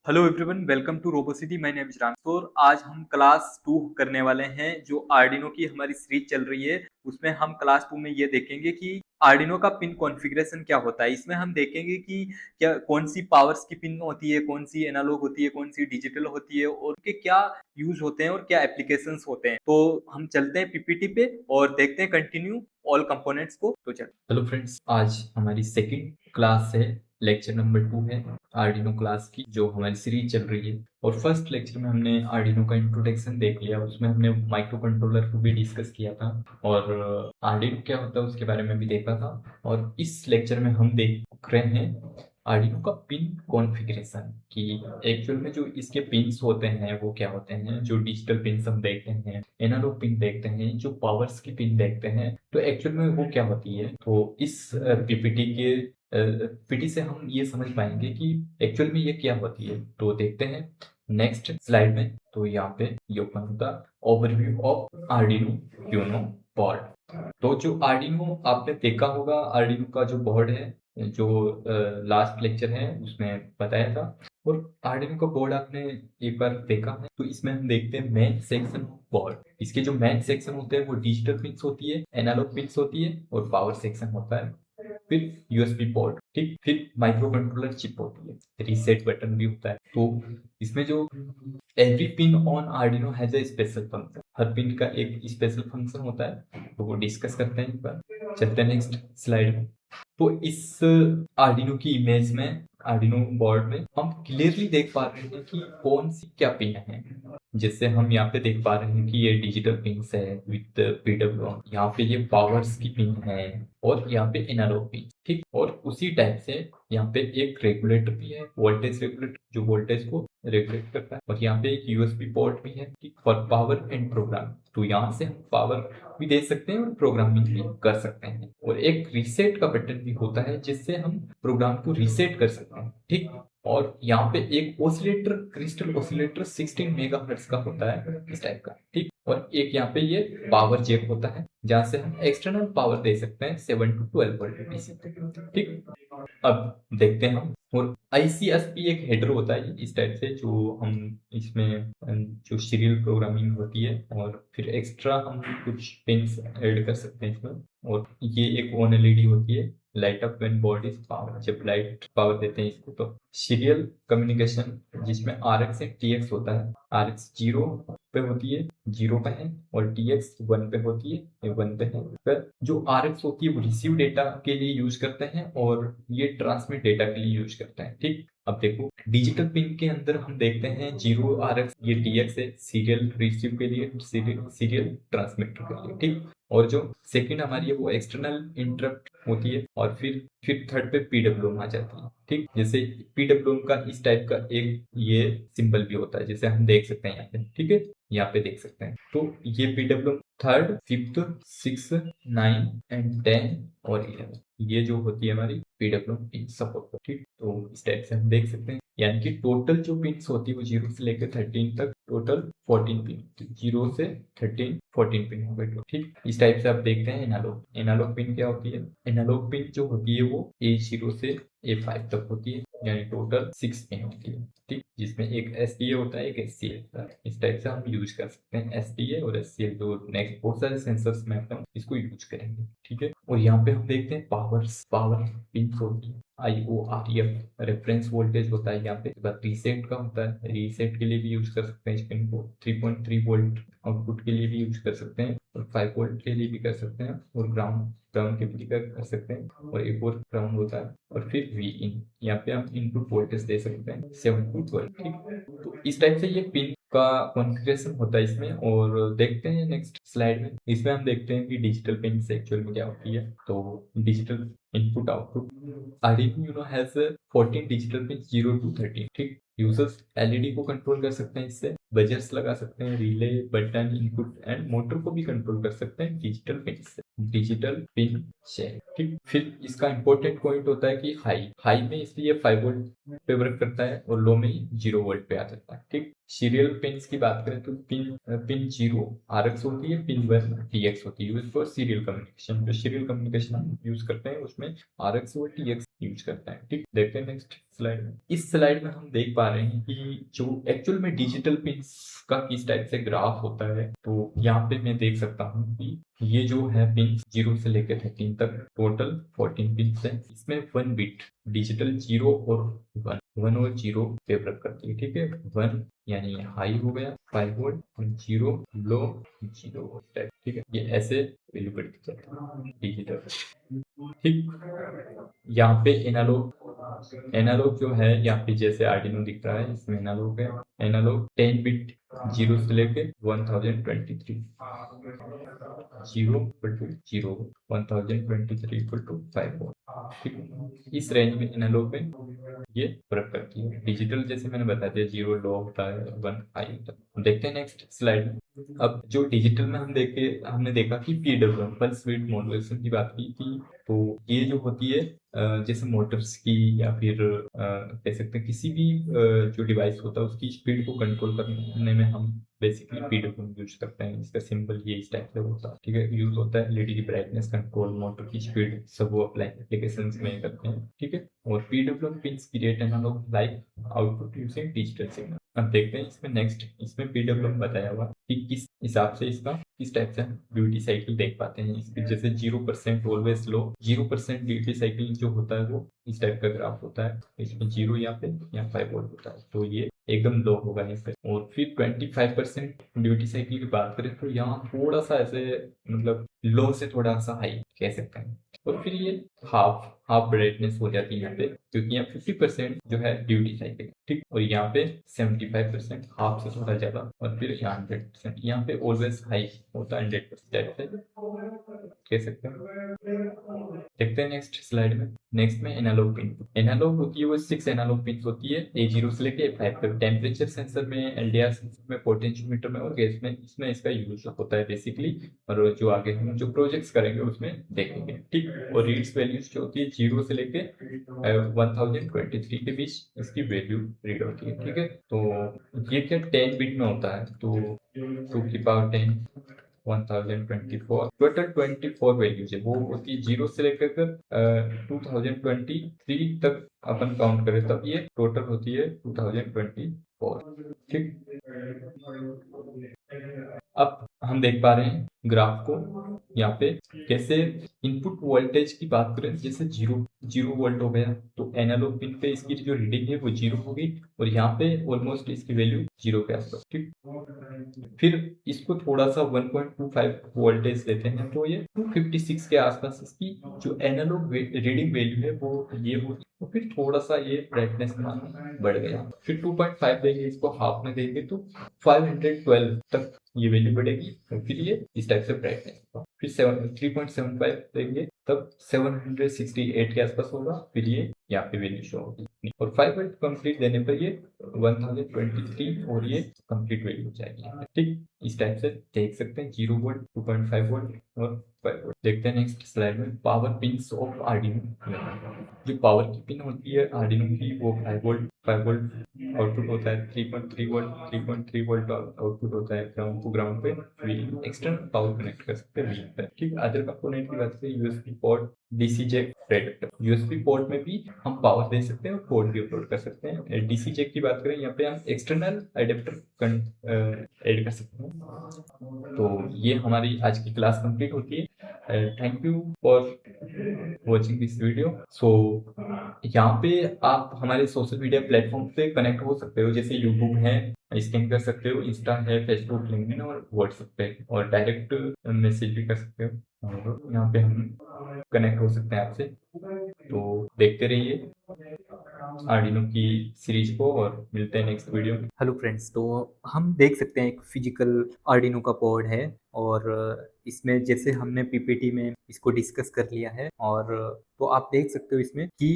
Hello everyone, welcome to Robocity. My name is Ram. तो आज हम क्लास 2 करने वाले हैं। जो आर्डिनो की हमारी सीरीज चल रही है उसमें हम क्लास 2 में ये देखेंगे कि आर्डिनो का पिन कॉन्फ़िगरेशन क्या होता है। इसमें हम देखेंगे कि क्या कौन सी पावर्स की पिन होती है, कौन सी एनालॉग होती है, कौन सी डिजिटल होती है और उनके क्या यूज होते हैं और क्या एप्लीकेशंस होते हैं। तो हम चलते हैं पीपीटी पे और देखते हैं कंटिन्यू ऑल कंपोनेंट्स को। तो चल हेलो फ्रेंड्स, आज हमारी सेकंड क्लास है। लेक्चर नंबर 2 है आर्डिनो क्लास की, जो हमारी सीरीज चल रही है। और फर्स्ट लेक्चर में हमने आर्डिनो का इंट्रोडक्शन देख लिया, उसमें हमने माइक्रो कंट्रोलर को भी डिस्कस किया था और आर्डिनो क्या होता है उसके बारे में भी देखा था। और इस लेक्चर में हम देख रहे हैं आर्डिनो का पिन कॉन्फ़िगरेशन कि एक्चुअल में जो इसके पिन्स होते हैं वो क्या होते हैं। जो डिजिटल पिन्स हम देखते हैं, एनालॉग पिन देखते हैं, जो पावर्स की पिन देखते हैं, तो एक्चुअल में वो क्या होती है। तो इस पीपीटी के पीटी से हम ये समझ पाएंगे कि एक्चुअल में ये क्या होती है। तो देखते हैं नेक्स्ट स्लाइड में। तो यहाँ पे ये ओपन होता overview of Arduino Uno board. तो जो आर्डिनो आपने देखा होगा, आर्डिनो का जो बोर्ड है, जो लास्ट लेक्चर है उसमें बताया था। और आर्डिनो का बोर्ड आपने एक बार देखा है तो इसमें हम देखते हैं मेन सेक्शन बोर्ड। इसके जो मेन सेक्शन होते हैं वो डिजिटल पिन्स होती है, एनालॉग पिन्स होती है और पावर सेक्शन होता है। फिर यूएसबी पोर्ट, ठीक, फिर माइक्रो कंट्रोलर चिप होती है, रीसेट बटन भी होता है। तो इसमें जो every pin on Arduino has a special function, her pin का एक स्पेशल फंक्शन होता है। तो वो डिस्कस करते हैं एक बार। चलते हैं नेक्स्ट स्लाइड में। तो इस आर्डिनो की इमेज में, आर्डिनो बोर्ड में हम क्लियरली देख पा रहे हैं कि कौन सी क्या पिन है। जैसे हम यहाँ पे देख पा रहे हैं कि ये डिजिटल पिन्स है विद पीडब्ल्यूएम, यहाँ पे ये पावर्स की पिन है और यहाँ पे एनालॉग पिन, ठीक। और उसी टाइप से यहाँ पे एक रेगुलेटर भी है, वोल्टेज रेगुलेटर, जो वोल्टेज को रेगुलेट करता है। और यहाँ पे एक यूएसबी पोर्ट भी है फॉर पावर एंड प्रोग्राम। तो यहाँ से हम पावर भी दे सकते हैं और प्रोग्रामिंग भी कर सकते हैं। और एक रीसेट का बटन भी होता है जिससे हम प्रोग्राम को रीसेट कर सकते हैं, ठीक। और यहाँ पे एक ओसिलेटर, क्रिस्टल ओसिलेटर 16 मेगाहर्ट्ज का होता है इस टाइप का, ठीक। और एक यहाँ पे ये पावर जैक होता है जहाँ से हम एक्सटर्नल पावर दे सकते हैं 7 to 12 वोल्ट डीसी, ठीक। अब देखते हैं हम। और आईसीएसपी एक हेडर होता है इस टाइप से, जो हम इसमें जो सीरियल प्रोग्रामिंग होती है और फिर एक्स्ट्रा हम कुछ पिंस ऐड कर सकते हैं इसमें। और ये एक ऑन एलईडी होती है, light up when board is power, जब लाइट पावर देते हैं इसको। तो सीरियल कम्युनिकेशन जिसमें आरएक्स एंड टीएक्स होता है। आरएक्स 0 पे होती है, 0 पे है, और टीएक्स 1 पे होती है, ये 1 पे है। फिर जो आरएक्स होती है वो रिसीव डेटा के लिए यूज करते हैं और ये ट्रांसमिट डेटा के लिए यूज करते हैं, ठीक। अब देखो डिजिटल पिन के अंदर हम देखते हैं 0 आरएक्स, ये टीएक्स है, सीरियल रिसीव के लिए, सीरियल ट्रांसमिटर के लिए, ठीक। और जो सेकंड हमारी है वो एक्सटर्नल इंटरप्ट होती है। और फिर थर्ड पे पीडब्ल्यूएम आ जाती है, ठीक। जैसे पीडब्ल्यूएम का इस टाइप का एक ये सिंबल भी होता है, जैसे हम देख सकते हैं यहाँ पे, ठीक है, यहाँ पे देख सकते हैं। तो ये पीडब्ल्यूएम थर्ड, फिफ्थ, 6, 9 एंड 10 और 11, ये जो होती है हमारी पीडब्ल्यूएम पिन सपोर्ट, ठीक। तो इस टाइप से हम देख सकते हैं। यानी कि टोटल जो पिन्स होती है वो 0 से लेकर 13 तक टोटल 14 पिन, 0 से 13 14 पिन हो गए, ठीक। इस टाइप से आप देखते हैं। एनालॉग, एनालॉग पिन क्या होती है। एनालॉग पिन जो होती है वो A0 से A5 तक होती है, यानी टोटल 6 पिन होती है, ठीक। जिसमें एक SDA होता है, एक SCA होता है। इस टाइप से हम यूज कर सकते हैं SDA और SCA। तो नेक्स्ट बहुत सारे सेंसर्स में हम इसको यूज करेंगे, ठीक है। और यहाँ पे हम देखते हैं पावर पिन होती है। IORF रेफरेंस वोल्टेज होता है यहाँ पे। बाद रीसेट का होता है, रीसेट के लिए भी यूज कर सकते हैं इस पिन को। 3.3 वोल्ट आउटपुट के लिए भी यूज कर सकते हैं और 5 वोल्ट के लिए भी कर सकते हैं और ग्राउंड के लिए कर सकते हैं। और एक और ग्राउंड होता है। और फिर वी इन, यहाँ पे हम इनपुट वोल्टेज दे सकते हैं 7 to 12, ठीक। तो इस टाइप से ये पिन का कॉन्फ़िगरेशन होता है इसमें। और देखते हैं नेक्स्ट स्लाइड में। इसमें हम देखते हैं कि डिजिटल पिन से एक्चुअल में क्या होती है। तो digital input output, Arduino Uno has 14 digital pin 0 to 13, ठीक। यूजर्स एलईडी को कंट्रोल कर सकते हैं इससे, बजर्स लगा सकते हैं, relay, button, input and motor को भी कंट्रोल कर सकते हैं डिजिटल पिन से, डिजिटल पिन से, ठीक। फिर इसका इंपॉर्टेंट पॉइंट होता है कि हाई में इसलिए 5 वोल्ट पे वर्क करता है और लो में 0 वोल्ट पे आ जाता है, ठीक। सीरियल पिन्स की बात करें तो पिन 0 आरएक्स होती है, पिन 1 टीएक्स होती है, यूज फॉर सीरियल कम्युनिकेशन। जो सीरियल कम्युनिकेशन हम यूज करते हैं उसमें आरएक्स और टीएक्स यूज करते हैं। ठीक, देखते हैं नेक्स्ट स्लाइड में। इस स्लाइड में हम देख पा रहे हैं कि जो एक्चुअल में डिजिटल पिंस का किस टाइप से ग्राफ होता है। तो यहाँ पे मैं देख सकता हूँ कि ये जो है पिन 0 से लेकर 13 तक टोटल 14 पिंस है। इसमें 1 बिट डिजिटल 0 और 1 और 0 फेवर करती है। ठीक है, 1 यानी हाई हो गया 5 वोल्ट, 0 लो 0 टाइप। ठीक है, ये ऐसे वैल्यू बढ़ती जाती है डिजिटल। ठीक, यहाँ पे एनालॉग जो है यहाँ पे जैसे आर्डिनो दिख रहा है, इसमें एनालॉग है। एनालॉग 10 बिट 0 से लेके 1023 0 0 1023 इक्वल टू 5 वोल्ट। ठीक है, इस रेंज में एनालॉग में ये फर्क करती है। डिजिटल जैसे मैंने बता दिया 0 लो होता है, 1 हाई होता है। देखते हैं नेक्स्ट स्लाइड में। अब जो डिजिटल में हमने देखा कि पीडब्ल्यूएम पल्स विड्थ मॉड्यूलेशन की बात की थी। तो ये जो होती है जैसे मोटर्स की या फिर कह सकते हैं किसी भी जो डिवाइस होता है उसकी स्पीड को कंट्रोल करने में हम बेसिकली पीडब्ल्यूएम यूज करते हैं। इसका सिंबल ये इस टाइप से होता है। ठीक है, यूज होता है एलईडी की ब्राइटनेस कंट्रोल, मोटर की स्पीड, सब वो एप्लीकेशंस में करते हैं। ठीक है, और PWM pins create analogue like output using digital signal. अब देखते हैं इसमें नेक्स्ट, इसमें पीडब्ल्यूएम बताया हुआ कि किस हिसाब से इसका किस टाइप से हम ड्यूटी साइकिल देख पाते हैं। इसके जैसे 0% ऑलवेज लो, 0% ड्यूटी साइकिल जो होता है वो इस टाइप का ग्राफ होता है। इसमें 0 यहाँ पे, यहाँ 5 वोल्ट होता है, तो ये एकदम लो होगा यहाँ पे। और फिर 25% ड्यूटी साइकिल की बात करें तो यहाँ थोड़ा सा ऐसे मतलब लो से थोड़ा सा हाई कह सकते हैं। और फिर ये हाफ ब्राइटनेस हो जाती है यहाँ पे, क्योंकि यहाँ 50% जो है ड्यूटी साइकिल। ठीक, और यहाँ पे 75% हाफ से थोड़ा ज्यादा, और फिर यहाँ 100%। यहाँ पे ऑलवेज हाई होता है 100% कह सकते हैं। देखते हैं नेक्स्ट स्लाइड में। नेक्स्ट में एनालॉग पिन। एनालॉग होती है वो 6 एनालॉग पिन होती है, A0 से लेके A5 तक। टेम्परेचर सेंसर में, एलडीआर सेंसर में, पोटेंशियोमीटर में और गैस में इसमें इसका यूज होता है बेसिकली। और जो आगे हम जो प्रोजेक्ट्स करेंगे उसमें देखेंगे। ठीक, और रीड्स वैल्यूज जो होती है 0 से लेके 1023 के बीच इसकी वैल्यू रीड होती है। ठीक है, तो ये क्या 10 बिट में होता है, तो 2 की पावर 10 1024 टोटल 24 वैल्यूज है। वो होती है 0 से लेकर 2023 तक अपन काउंट करें तब ये टोटल होती है 2024। ठीक, अब हम देख पा रहे हैं ग्राफ को यहाँ पे कैसे इनपुट वोल्टेज की बात करें, जैसे 0 वोल्ट हो गया तो एनालॉग पिन पे इसकी जो रीडिंग है वो 0 होगी, और यहाँ पे ऑलमोस्ट इसकी वैल्यू 0 के आसपास। ठीक, फिर इसको थोड़ा सा 1.25 वोल्टेज देते हैं तो ये 256 के आसपास इसकी जो एनालॉग रीडिंग वैल्यू है वो ये होगी। तो फिर थोड़ा सा ये ब्राइटनेस बढ़ गया। फिर 2.5 देंगे, इसको हाफ में देंगे तो 512 तक ये वैल्यू बढ़ेगी, और फिर ये इस टाइप से ब्राइटनेस होगा। फिर 3.75 देंगे तब 768 के आसपास होगा, फिर ये यहाँ पे वैल्यू शो होगी। और 5 वोल्ट कंप्लीट देने पर ये 1023 और ये कंप्लीट वैल्यू हो जाएगी। ठीक, इस टाइप से देख सकते हैं 0 वोल्ट, 2.5 वोल्ट और 5 वोल्ट। देखते हैं नेक्स्ट स्लाइड में पावर पिंस ऑफ आर्डिनो। जो पावर की पिन होती है आर्डिनो की वो 5 वोल्ट आउटपुट होता है, 3.3 वोल्ट 3.3 वोल्ट आउटपुट होता है ग्राउंड टू ग्राउंड पे। व्हील एक्सटर्नल पावर कनेक्ट कर सकते हैं व्हील पे। ठीक, अदर कंपोनेंट की बात करें USB port, DC jack, adapter. USB port में भी हम पावर दे सकते हैं और कोड भी अपलोड कर सकते हैं। डीसी जैक की बात करें यहाँ पे हम एक्सटर्नल एडेप्टर ऐड कर सकते हैं। तो ये हमारी आज की क्लास कंप्लीट होती है। Thank you for watching this video. So यहाँ पे आप हमारे सोशल मीडिया प्लेटफॉर्म पे कनेक्ट हो सकते हो, जैसे यूट्यूब है, स्कैन कर सकते हो, इंस्टा है, फेसबुक, लिंक्डइन और व्हाट्सएप पे, और डायरेक्ट मैसेज भी कर सकते हो, और यहाँ पे हम कनेक्ट हो सकते हैं आपसे। तो देखते रहिए आर्डिनो की सीरीज को, और मिलते हैं नेक्स्ट वीडियो में। हेलो फ्रेंड्स, तो हम देख सकते हैं एक फिजिकल आर्डिनो का बोर्ड है, और इसमें जैसे हमने पीपीटी में इसको डिस्कस कर लिया है, और तो आप देख सकते हो इसमें कि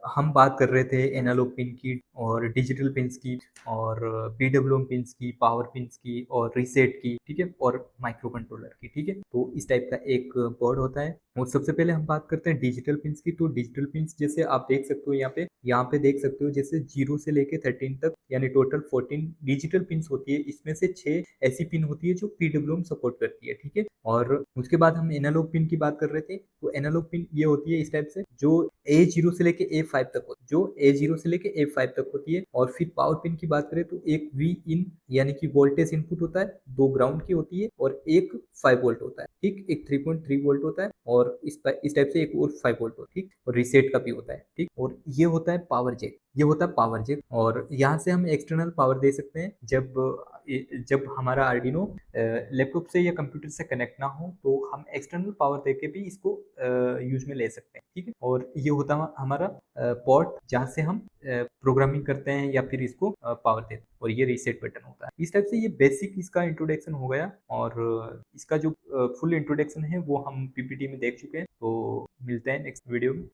हम बात कर रहे थे एनालॉग पिन की और डिजिटल पिन्स की और पीडब्ल्यूएम पिन्स की, पावर पिन्स की और रीसेट की, ठीक है, और माइक्रो कंट्रोलर की। ठीक है, तो इस टाइप का एक बोर्ड होता है। और सबसे पहले हम बात करते हैं डिजिटल पिन्स की। तो डिजिटल पिन्स जैसे आप देख सकते हो यहाँ पे देख सकते हो जैसे 0 से लेके 13 तक, यानी टोटल 14 डिजिटल पिन्स होती है। इसमें से 6 ऐसी पिन होती है जो पीडब्ल्यूएम सपोर्ट करती है। ठीक ठीक है। और उसके बाद हम एनालॉग पिन की बात कर रहे थे, तो एनालॉग पिन ये होती है इस टाइप से, जो A0 से लेके A5 तक होती है, जो A0 से लेके A5 तक होती है। और फिर पावर पिन की बात करें तो एक V इन यानी कि वोल्टेज इनपुट होता है, 2 ग्राउंड की होती है और एक 5 वोल्ट होता है, ठीक, एक 3.3 वोल्ट होता है और इस टाइप से एक और 5 वोल्ट होता है, ठीक, और रीसेट का भी होता है, ठीक। और ये होता है पावर जैक, ये होता है पावर जैक। और यहाँ से हम एक्सटर्नल पावर दे सकते हैं जब हमारा आर्डिनो लैपटॉप से या कंप्यूटर से कनेक्ट ना हो, तो हम एक्सटर्नल पावर देके भी इसको यूज में ले सकते हैं, ठीक है। और ये होता है हमारा पोर्ट, जहाँ से हम प्रोग्रामिंग करते हैं या फिर इसको पावर देते हैं, और ये रीसेट बटन होता है। इस टाइप से ये बेसिक इसका इंट्रोडक्शन हो गया, और इसका जो फुल इंट्रोडक्शन है वो हम पीपीटी में देख चुके हैं। तो मिलते हैं नेक्स्ट वीडियो में।